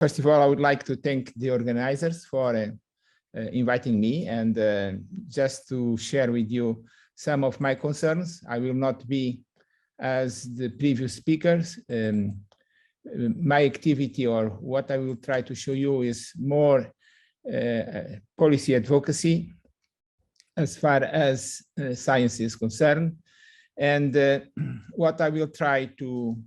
First of all, I would like to thank the organizers for inviting me, and just to share with you some of my concerns. I will not be as the previous speakers. My activity, or what I will try to show you, is more policy advocacy as far as science is concerned. And what I will try to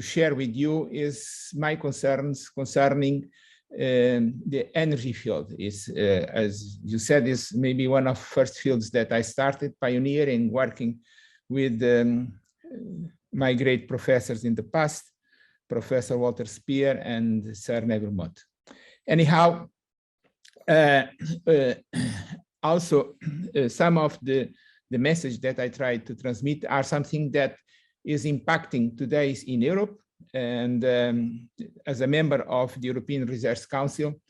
share with you is my concerns concerning the energy field. Is, as you said, is maybe one of the first fields that I started pioneering, working with my great professors in the past, Professor Walter Speer and Sir Neville Mott. Anyhow, also some of the message that I try to transmit are something that is impacting today in Europe. And as a member of the European Research Council,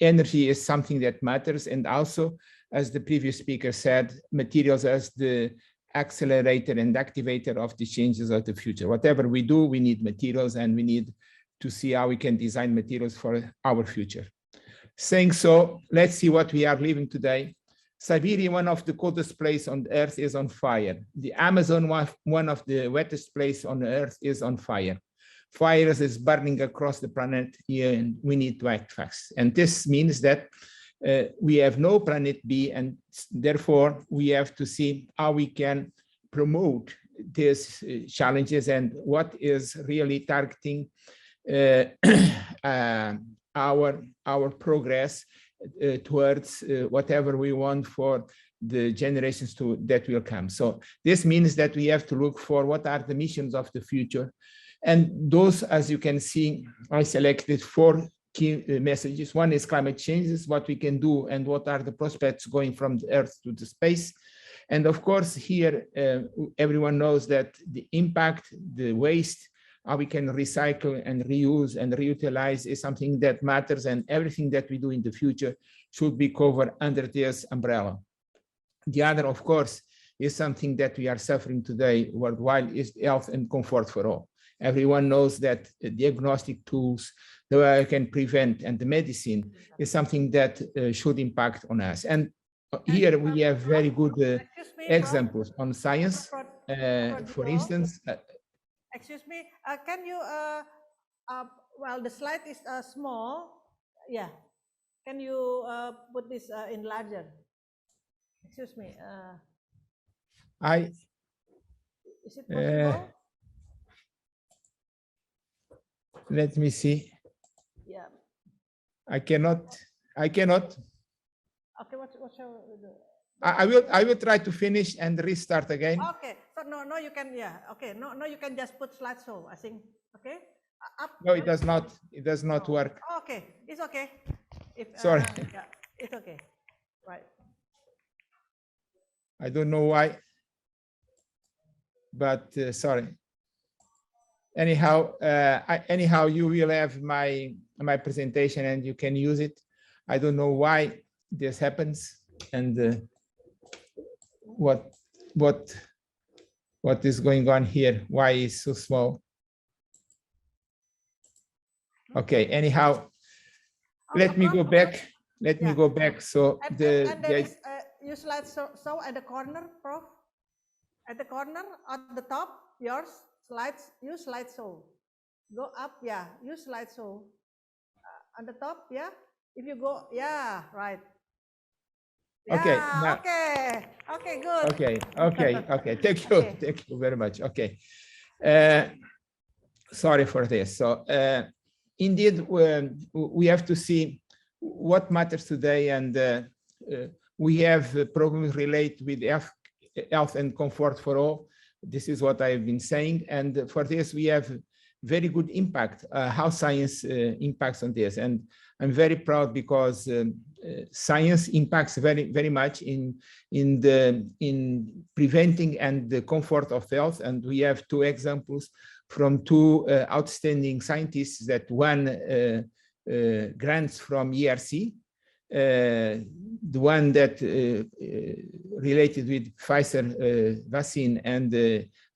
energy is something that matters. And also, as the previous speaker said, materials as the accelerator and activator of the changes of the future. Whatever we do, we need materials, and we need to see how we can design materials for our future. Saying so, let's see what we are living today. Siberia, one of the coldest places on Earth, is on fire. The Amazon, one of the wettest places on Earth, is on fire. Fires is burning across the planet here, and we need to act fast. And this means that we have no planet B, and therefore we have to see how we can promote these challenges and what is really targeting our progress towards whatever we want for the generations that will come. So this means that we have to look for what are the missions of the future. And those, as you can see, I selected 4 key messages. One is climate change, is what we can do and what are the prospects going from the Earth to the space. And of course, here, everyone knows that the impact, the waste, how we can recycle and reuse and reutilize is something that matters, and everything that we do in the future should be covered under this umbrella. The other, of course, is something that we are suffering today worldwide, is health and comfort for all. Everyone knows that diagnostic tools, the way I can prevent, and the medicine is something that should impact on us. And here we have very good examples on science. For instance, excuse me, can you, well, the slide is small. Yeah, can you put this in larger? Excuse me. Is it possible? Let me see. Yeah. I cannot. Okay, what shall we do? I will try to finish and restart again. Okay, so no, you can, yeah. Okay, no, you can just put slideshow, I think. Okay. Up. No, it does not. It does not work. Okay, it's okay. Sorry. Yeah, it's okay. Right. I don't know why, but sorry. Anyhow, anyhow, you will have my presentation and you can use it. I don't know why this happens, and what is going on here? Why is so small? Okay. Anyhow, let me go back. Let me go back. So and there is you slide so at the corner, Prof. At the corner, at the top, yours slides. You slide so. Go up, yeah. You slide so. On the top, yeah. If you go, yeah, right. Yeah, okay. Now, okay, good. Okay. Thank you. Okay. Thank you very much. Okay. Sorry for this. So indeed, we have to see what matters today, and we have problems related with health and comfort for all. This is what I've been saying, and for this we have very good impact, how science impacts on this. And I'm very proud because science impacts very much in preventing and the comfort of health. And we have 2 examples from 2 outstanding scientists that won grants from ERC. The one that related with Pfizer vaccine, and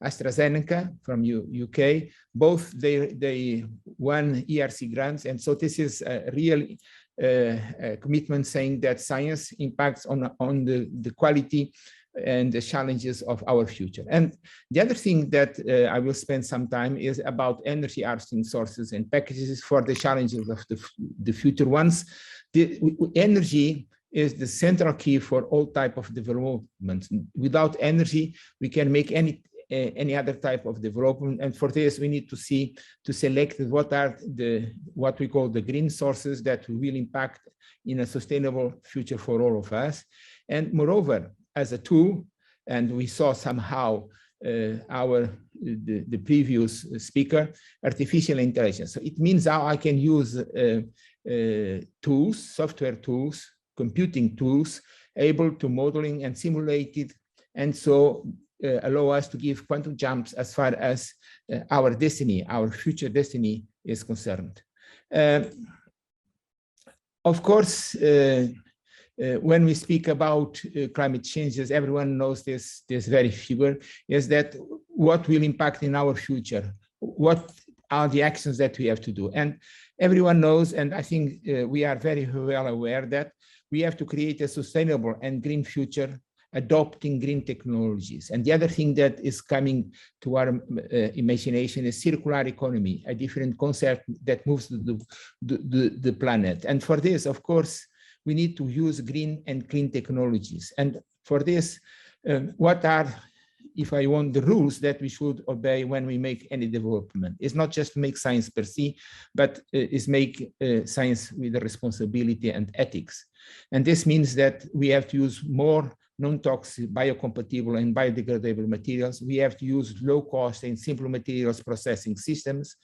AstraZeneca from UK. Both they won ERC grants, and so this is a real commitment saying that science impacts on the quality and the challenges of our future. And the other thing that I will spend some time is about energy harvesting sources and packages for the challenges of the future ones. The energy is the central key for all type of development. Without energy, we can make any other type of development, and for this we need to select what are what we call the green sources that will impact in a sustainable future for all of us. And moreover, as a tool, and we saw somehow the previous speaker, artificial intelligence. So it means how I can use tools, software tools, computing tools, able to modeling and simulate it, and so allow us to give quantum jumps as far as our destiny, our future destiny is concerned. Of course, when we speak about climate changes, everyone knows this very figure, is that what will impact in our future? What are the actions that we have to do? And everyone knows, and I think we are very well aware that we have to create a sustainable and green future, adopting green technologies. And the other thing that is coming to our imagination is circular economy, a different concept that moves the planet. And for this, of course, we need to use green and clean technologies. And for this, what are, if I want, the rules that we should obey when we make any development? It's not just to make science per se, but is make science with the responsibility and ethics. And this means that we have to use more non-toxic, biocompatible and biodegradable materials. We have to use low-cost and simple materials processing systems.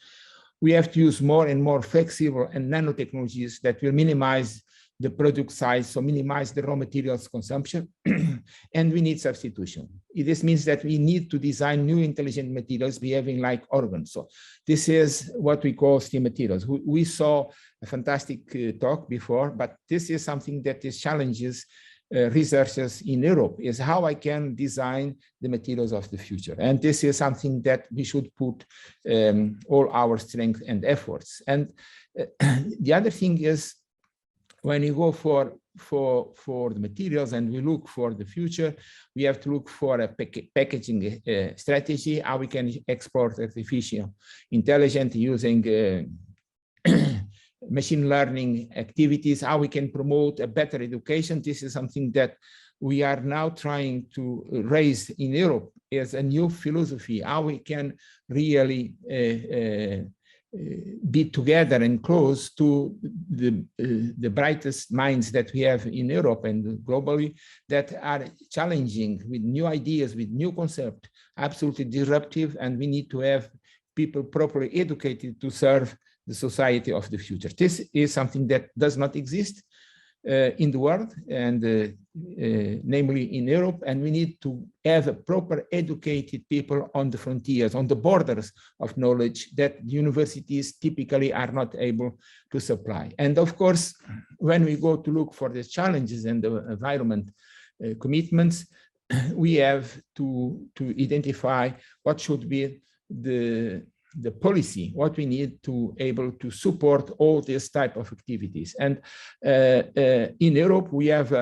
We have to use more and more flexible and nanotechnologies that will minimize the product size, so minimize the raw materials consumption, and we need substitution. This means that we need to design new intelligent materials behaving like organs. So this is what we call STEAM materials. We saw a fantastic talk before, but this is something that is challenges researchers in Europe, is how I can design the materials of the future. And this is something that we should put all our strength and efforts. And the other thing is, when you go for the materials and we look for the future, we have to look for a packaging strategy, how we can export artificial intelligence using machine learning activities, how we can promote a better education. This is something that we are now trying to raise in Europe as a new philosophy, how we can really be together and close to the brightest minds that we have in Europe and globally that are challenging with new ideas, with new concepts, absolutely disruptive, and we need to have people properly educated to serve the society of the future. This is something that does not exist in the world, and namely in Europe, and we need to have a proper educated people on the frontiers, on the borders of knowledge that universities typically are not able to supply. And of course, when we go to look for the challenges and the environment commitments, we have to identify what should be the policy, what we need to able to support all this type of activities. And in Europe, we have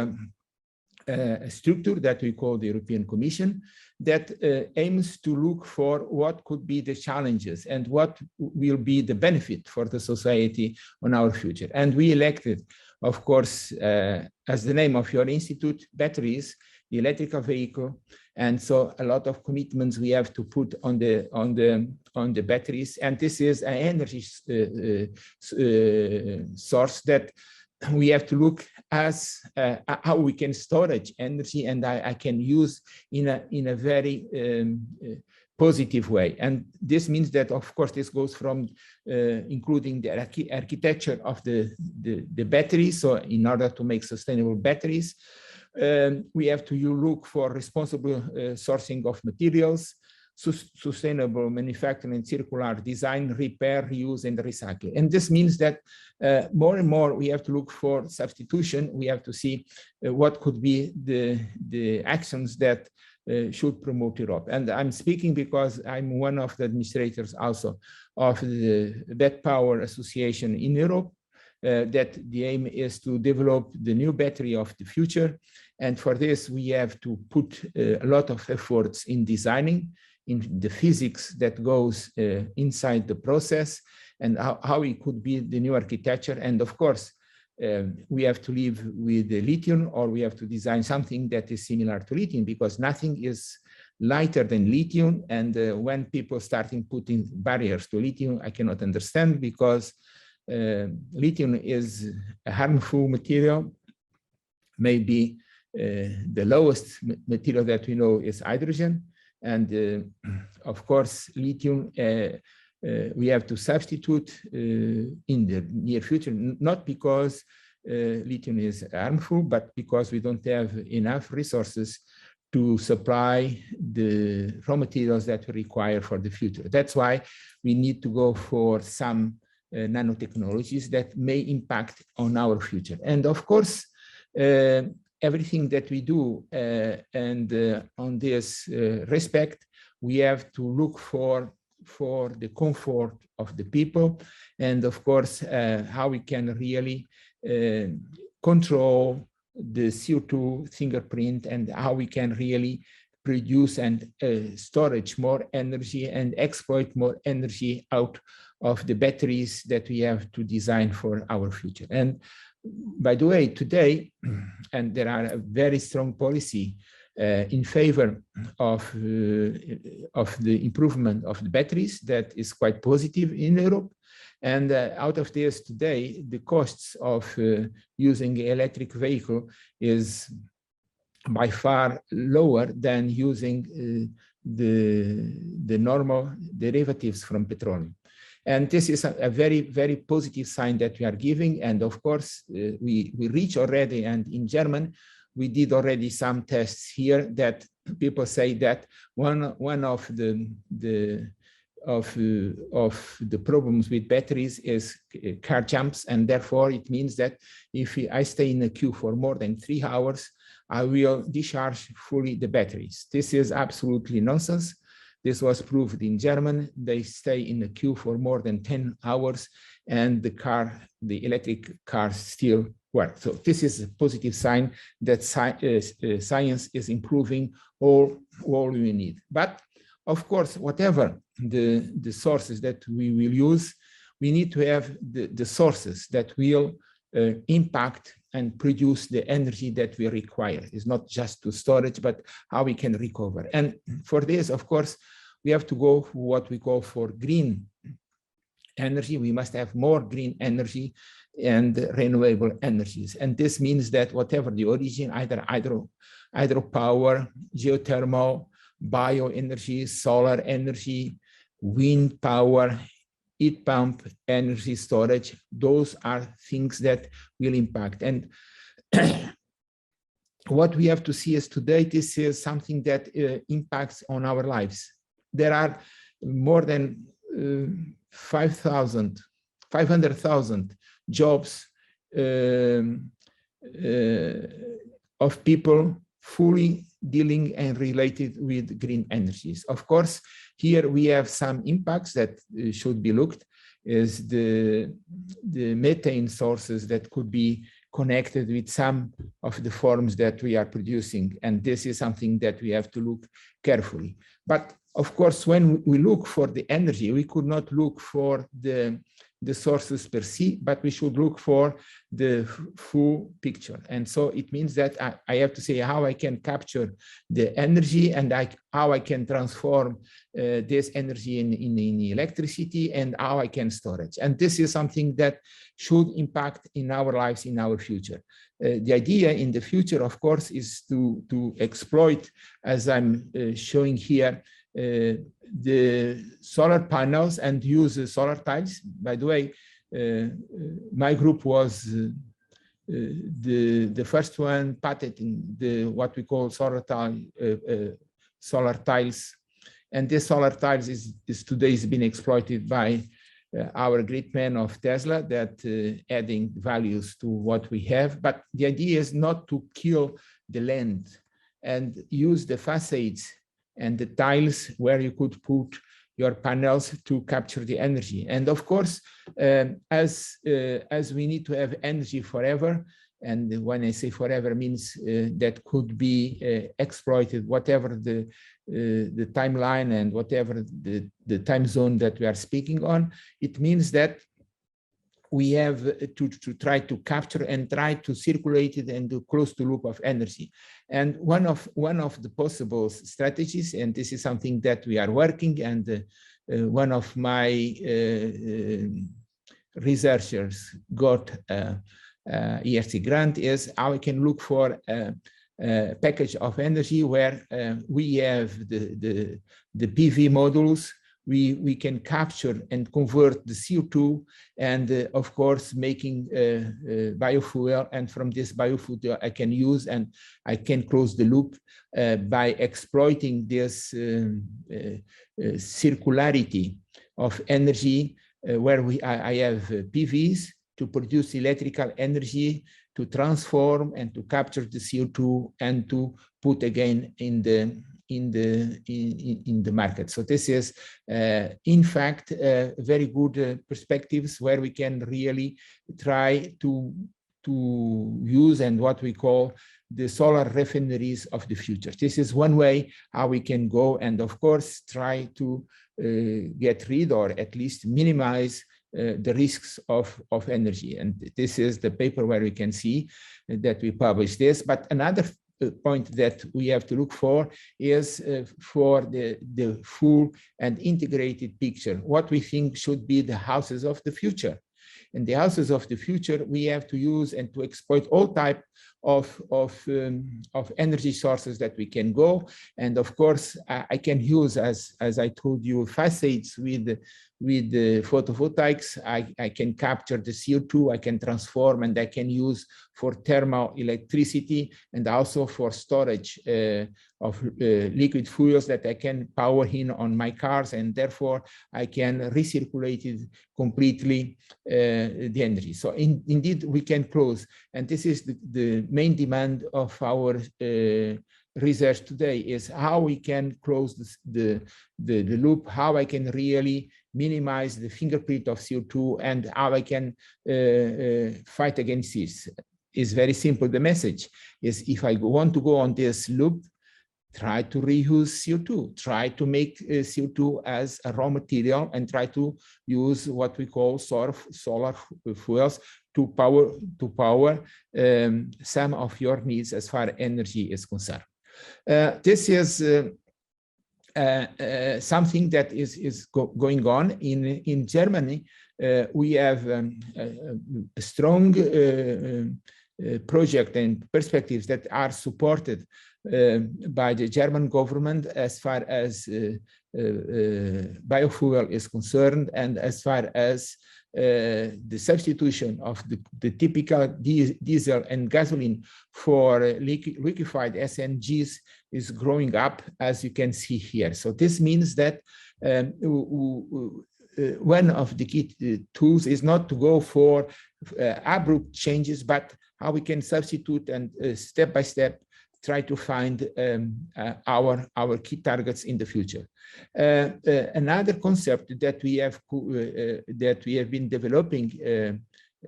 a structure that we call the European Commission that aims to look for what could be the challenges and what will be the benefit for the society on our future. And we elected, of course, as the name of your institute, batteries, the electrical vehicle, and so a lot of commitments we have to put on the batteries. And this is an energy source that we have to look as how we can storage energy, and I can use in a very positive way. And this means that, of course, this goes from including the architecture of the batteries. So in order to make sustainable batteries, we have to look for responsible sourcing of materials, sustainable manufacturing, circular design, repair, reuse, and recycle. And this means that more and more we have to look for substitution. We have to see what could be the actions that should promote Europe. And I'm speaking because I'm one of the administrators also of the BET Power Association in Europe, that the aim is to develop the new battery of the future. And for this, we have to put a lot of efforts in designing, in the physics that goes inside the process, and how it could be the new architecture. And of course, we have to live with the lithium, or we have to design something that is similar to lithium, because nothing is lighter than lithium. And when people starting putting barriers to lithium, I cannot understand, because lithium is a harmful material. Maybe the lowest material that we know is hydrogen. And of course, lithium, we have to substitute in the near future, not because lithium is harmful, but because we don't have enough resources to supply the raw materials that we require for the future. That's why we need to go for some nanotechnologies that may impact on our future. And of course, everything that we do and on this respect, we have to look for the comfort of the people, and of course, how we can really control the CO2 fingerprint, and how we can really produce and storage more energy and exploit more energy out of the batteries that we have to design for our future. And by the way, today, and there are a very strong policy in favor of the improvement of the batteries that is quite positive in Europe. And out of this today, the costs of using an electric vehicle is by far lower than using the normal derivatives from petroleum. And this is a very, very positive sign that we are giving. And of course, we reach already, and in German, we did already some tests here that people say that one of the problems with batteries is car jumps, and therefore it means that if I stay in a queue for more than 3 hours, I will discharge fully the batteries. This is absolutely nonsense. This was proved in Germany. They stay in the queue for more than 10 hours, and the electric cars still work. So this is a positive sign that science is improving all we need. But of course, whatever the sources that we will use, we need to have the sources that will impact and produce the energy that we require. It's not just to storage, but how we can recover. And for this, of course, we have to go for what we call for green energy. We must have more green energy and renewable energies. And this means that whatever the origin, either hydropower, geothermal, bioenergy, solar energy, wind power, heat pump, energy storage, those are things that will impact. And what we have to see is today, this is something that impacts on our lives. There are more than 500,000 jobs of people fully dealing and related with green energies. Of course, here we have some impacts that should be looked, is the methane sources that could be connected with some of the forms that we are producing. And this is something that we have to look carefully. But of course, when we look for the energy, we could not look for the sources per se, but we should look for the full picture. And so it means that I have to say how I can capture the energy, and how I can transform this energy in electricity, and how I can store it. And this is something that should impact in our lives, in our future. The idea in the future, of course, is to exploit, as I'm showing here, the solar panels and use solar tiles. By the way, my group was the first one patenting what we call solar tiles, and this solar tiles is today is being exploited by our great man of Tesla, that adding values to what we have. But the idea is not to kill the land and use the facades and the tiles where you could put your panels to capture the energy. And of course, as we need to have energy forever, and when I say forever means that could be exploited, whatever the timeline and whatever the time zone that we are speaking on, it means that we have to try to capture and try to circulate it and do close to loop of energy. And one of the possible strategies, and this is something that we are working, and one of my researchers got ERC grant, is how we can look for a package of energy where we have the PV modules. We can capture and convert the CO2, and of course making biofuel, and from this biofuel I can use and I can close the loop by exploiting this circularity of energy where I have PVs to produce electrical energy, to transform and to capture the CO2 and to put again in the market. So this is, in fact, very good perspectives where we can really try to use and what we call the solar refineries of the future. This is one way how we can go, and of course try to get rid or at least minimize the risks of energy. And this is the paper where we can see that we published this. But another point that we have to look for is for the full and integrated picture, what we think should be the houses of the future. In the houses of the future, we have to use and to exploit all type of energy sources that we can go. And of course, I can use, as I told you, facades with the photovoltaics. I can capture the CO2, I can transform, and I can use for thermal electricity and also for storage of liquid fuels that I can power in on my cars, and therefore I can recirculate it completely the energy. So indeed we can close, and this is the main demand of our research today, is how we can close the loop, how I can really minimize the fingerprint of CO2, and how I can fight against this. It's very simple. The message is, if I want to go on this loop, try to reuse CO2, try to make CO2 as a raw material, and try to use what we call solar fuels to power some of your needs as far as energy is concerned. This is something that is going on in Germany. We have a strong project and perspectives that are supported by the German government as far as biofuel is concerned, and as far as the substitution of the typical diesel and gasoline for liquefied SNGs is growing up, as you can see here. So this means that one of the key tools is not to go for abrupt changes, but how we can substitute and step by step try to find our key targets in the future. Another concept that we have been developing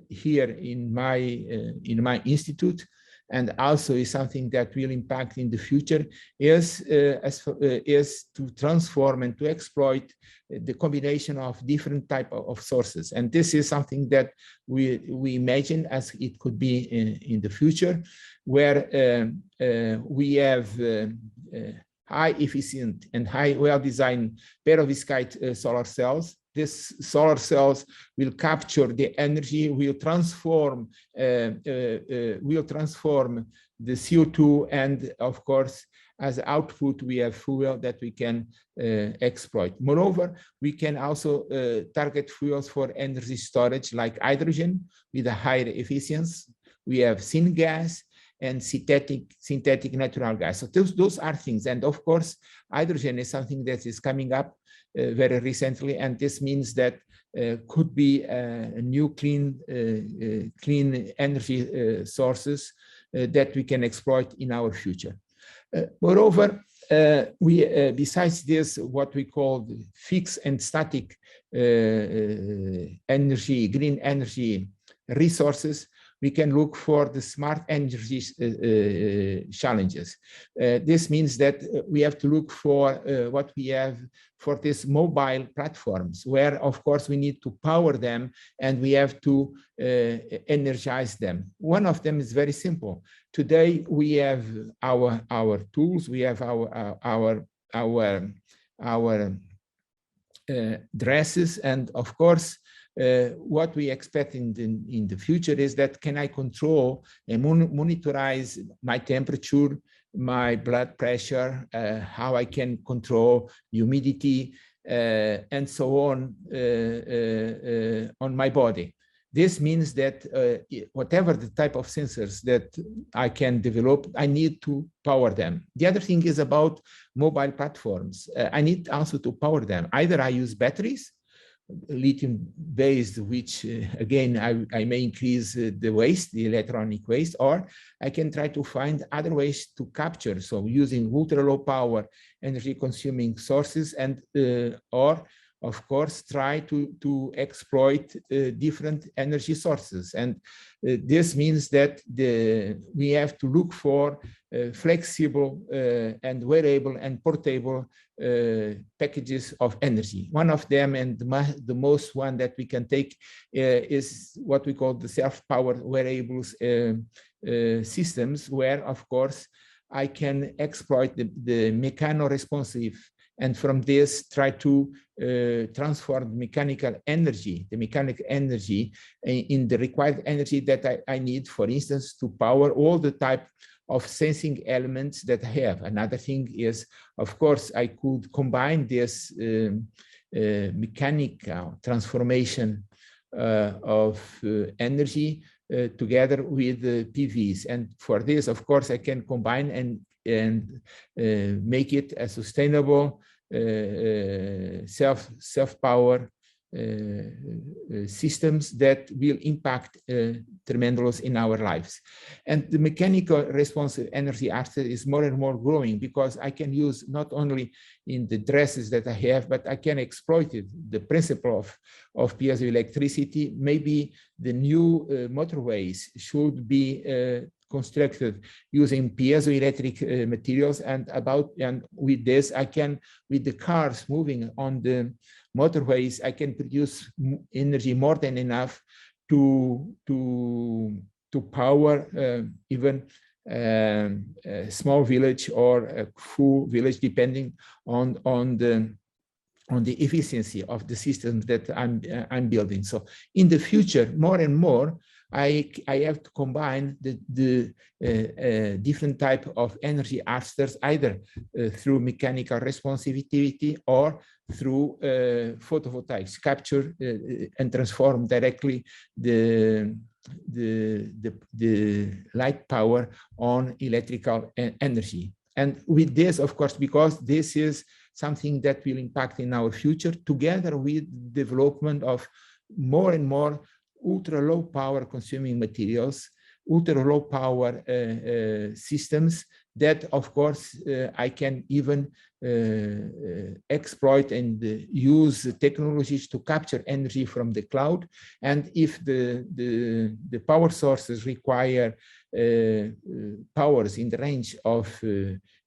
here in my institute, and also is something that will impact in the future, is to transform and to exploit the combination of different type of sources. And this is something that we imagine as it could be in the future, where we have high efficient and high well-designed perovskite solar cells. These solar cells will capture the energy, will transform the CO2, and of course, as output, we have fuel that we can exploit. Moreover, we can also target fuels for energy storage, like hydrogen with a higher efficiency. We have syngas and synthetic natural gas. So those are things. And of course, hydrogen is something that is coming up very recently, and this means that could be a new clean energy sources that we can exploit in our future. Moreover, we besides this, what we call the fixed and static energy, green energy resources, we can look for the smart energy challenges. This means that we have to look for what we have for these mobile platforms, where of course we need to power them and we have to energize them. One of them is very simple. Today we have our tools, we have our dresses, and of course what we expect in the future is that can I control and monitorize my temperature, my blood pressure, how I can control humidity, and so on my body. This means that whatever the type of sensors that I can develop, I need to power them. The other thing is about mobile platforms. I need also to power them. Either I use batteries, lithium-based, which again, I may increase the waste, the electronic waste, or I can try to find other ways to capture. So using ultra-low power energy-consuming sources, and or of course, try to exploit different energy sources. And this means that we have to look for flexible and wearable and portable packages of energy. One of them, and the most one that we can take, is what we call the self-powered wearables systems, where of course I can exploit the mechano-responsive, and from this try to transform the mechanical energy in the required energy that I need, for instance, to power all the type of sensing elements that I have. Another thing is, of course, I could combine this mechanical transformation of energy together with the PVs. And for this, of course, I can combine and make it a sustainable self-power systems that will impact tremendously in our lives. And the mechanical responsive energy architecture is more and more growing, because I can use not only in the dresses that I have, but I can exploit it, the principle of piezoelectricity. Maybe the new motorways should be constructed using piezoelectric materials, and with this I can, with the cars moving on the motorways, I can produce energy more than enough to power even a small village or a full village, depending on the efficiency of the systems that I'm building. So in the future, more and more, I have to combine the different type of energy architectures, either through mechanical responsivity or through photovoltaics, capture and transform directly the light power on electrical energy. And with this, of course, because this is something that will impact in our future, together with development of more and more ultra low power consuming materials, ultra low power systems that, of course, I can even exploit and use technologies to capture energy from the cloud. And if the power sources require powers in the range of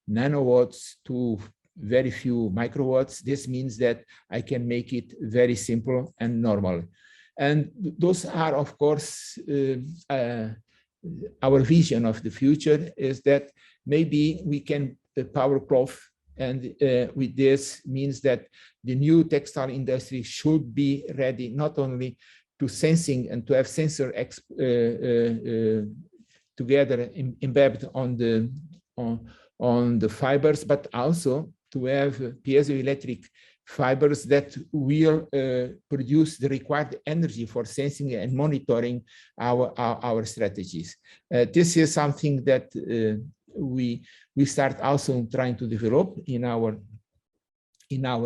nanowatts to very few microwatts, this means that I can make it very simple and normal. And those are, of course, our vision of the future is that maybe we can power Prof, and with this means that the new textile industry should be ready not only to sensing and to have sensor together embedded on the fibers, but also to have piezoelectric fibers that will produce the required energy for sensing and monitoring our strategies. This is something that we start also trying to develop in our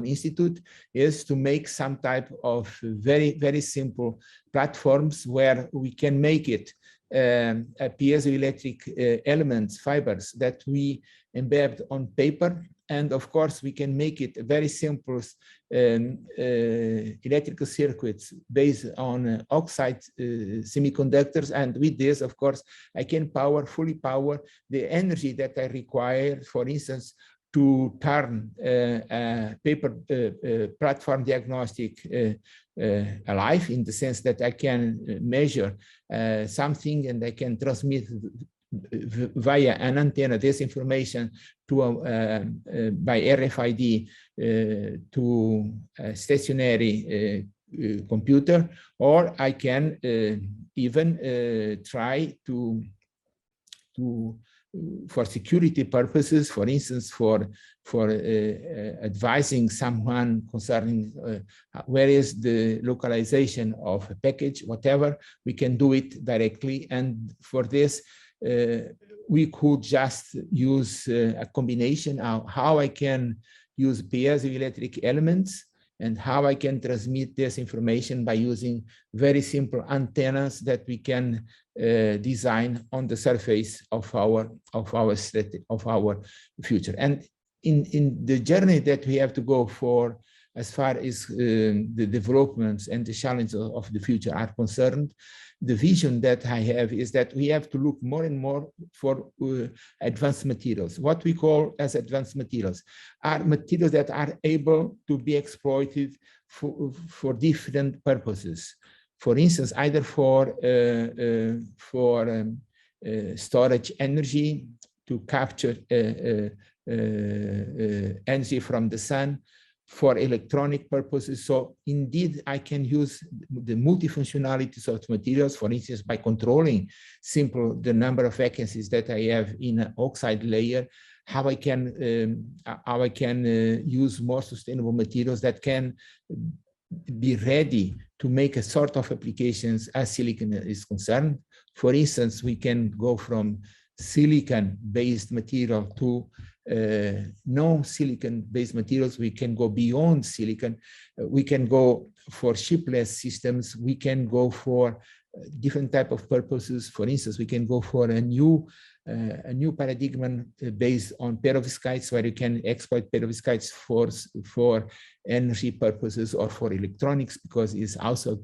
institute, is to make some type of very, very simple platforms where we can make it piezoelectric elements, fibers that we embed on paper. And of course, we can make it very simple electrical circuits based on oxide semiconductors. And with this, of course, I can fully power the energy that I require, for instance, to turn a paper platform diagnostic alive, in the sense that I can measure something and I can transmit via an antenna this information to by RFID to a stationary computer, or I can even try to for security purposes, for instance, for advising someone concerning where is the localization of a package, whatever, we can do it directly. And for this, we could just use a combination of how I can use piezoelectric elements and how I can transmit this information by using very simple antennas that we can design on the surface of our future. And in the journey that we have to go for, as far as the developments and the challenges of the future are concerned, the vision that I have is that we have to look more and more for advanced materials. What we call as advanced materials are materials that are able to be exploited for different purposes. For instance, either for storage energy, to capture energy from the sun, for electronic purposes. So indeed, I can use the multifunctionalities of materials, for instance, by controlling the number of vacancies that I have in an oxide layer, how I can use more sustainable materials that can be ready to make a sort of applications as silicon is concerned. For instance, we can go from silicon-based material to non-silicon-based materials. We can go beyond silicon. We can go for shipless systems. We can go for different type of purposes. For instance, we can go for a new paradigm based on perovskites, where you can exploit perovskites for energy purposes or for electronics, because it's also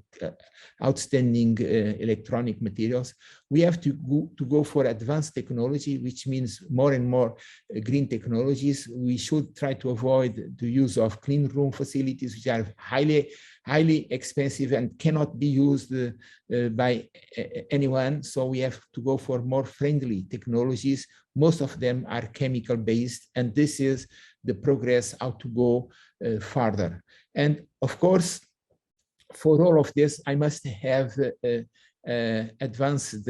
outstanding electronic materials. We have to go for advanced technology, which means more and more green technologies. We should try to avoid the use of clean room facilities, which are highly expensive and cannot be used by anyone. So we have to go for more friendly technologies. Most of them are chemical based, and this is the progress how to go further. And of course, for all of this, I must have advanced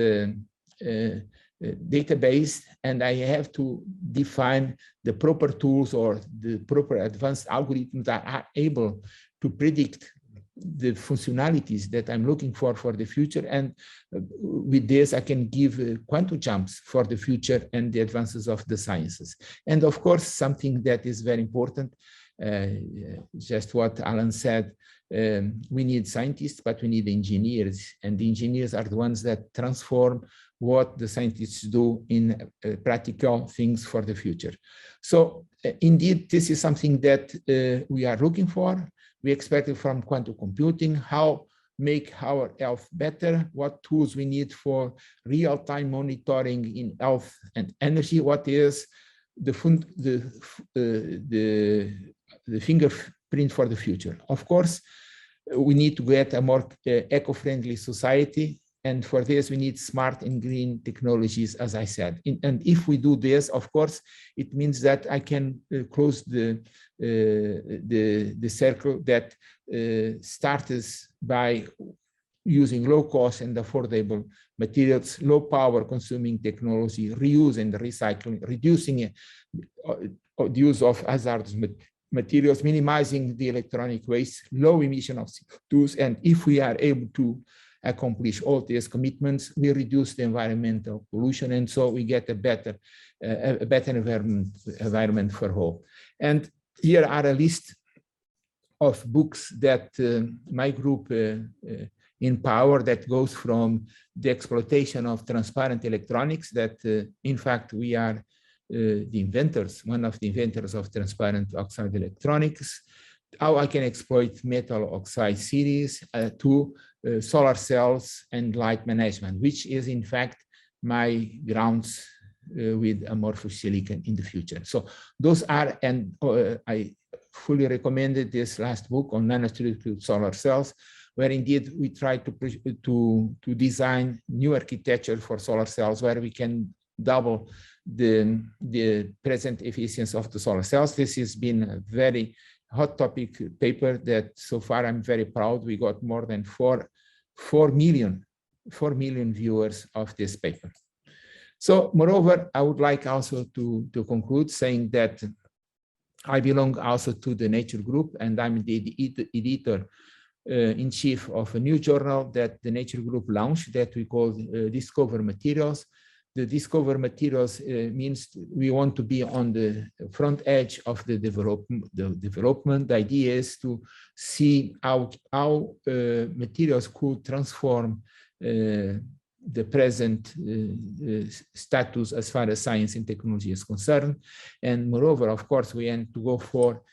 database, and I have to define the proper tools or the proper advanced algorithms that are able to predict the functionalities that I'm looking for the future. And with this, I can give quantum jumps for the future and the advances of the sciences. And of course, something that is very important, just what Alan said, we need scientists, but we need engineers, and the engineers are the ones that transform what the scientists do in practical things for the future. So indeed, this is something that we are looking for. We expect it from quantum computing, how make our health better, what tools we need for real-time monitoring in health and energy, what is the fingerprint for the future. Of course, we need to get a more eco-friendly society, and for this we need smart and green technologies, as I said. And if we do this, of course, it means that I can close the circle that starts by using low cost and affordable materials, low power consuming technology, reuse and recycling, reducing the use of hazardous materials, minimizing the electronic waste, low emission of CO2, and if we are able to accomplish all these commitments, we reduce the environmental pollution, and so we get a better environment for all. And here are a list of books that my group in power that goes from the exploitation of transparent electronics that, in fact, we are the inventors, one of the inventors of transparent oxide electronics, how I can exploit metal oxide series to solar cells and light management, which is in fact my grounds with amorphous silicon in the future. So those are, and I fully recommended this last book on nanostructured solar cells, where indeed we try to design new architecture for solar cells where we can double the present efficiency of the solar cells. This has been a very hot topic paper that so far I'm very proud. We got more than 4 million viewers of this paper. So moreover, I would like also to conclude saying that I belong also to the Nature Group, and I'm the editor in chief of a new journal that the Nature Group launched that we call Discover Materials. The Discover Materials means we want to be on the front edge of the development. The idea is to see how materials could transform the present status as far as science and technology is concerned. And moreover, of course, we want to go for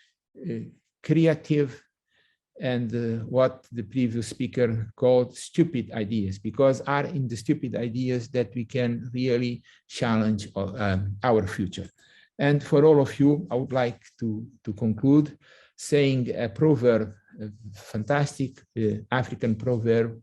creative and what the previous speaker called stupid ideas, because are in the stupid ideas that we can really challenge our future. And for all of you, I would like to conclude saying a proverb, a fantastic African proverb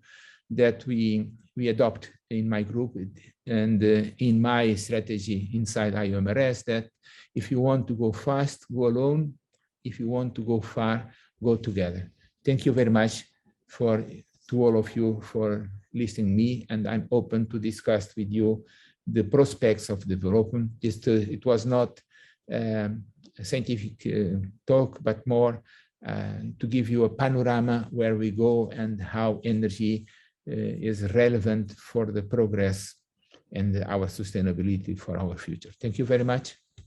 that we adopt in my group and in my strategy inside IUMRS, that if you want to go fast, go alone. If you want to go far, go together. Thank you very much to all of you for listening to me, and I'm open to discuss with you the prospects of development. It was not a scientific talk, but more to give you a panorama where we go and how energy is relevant for the progress and our sustainability for our future. Thank you very much.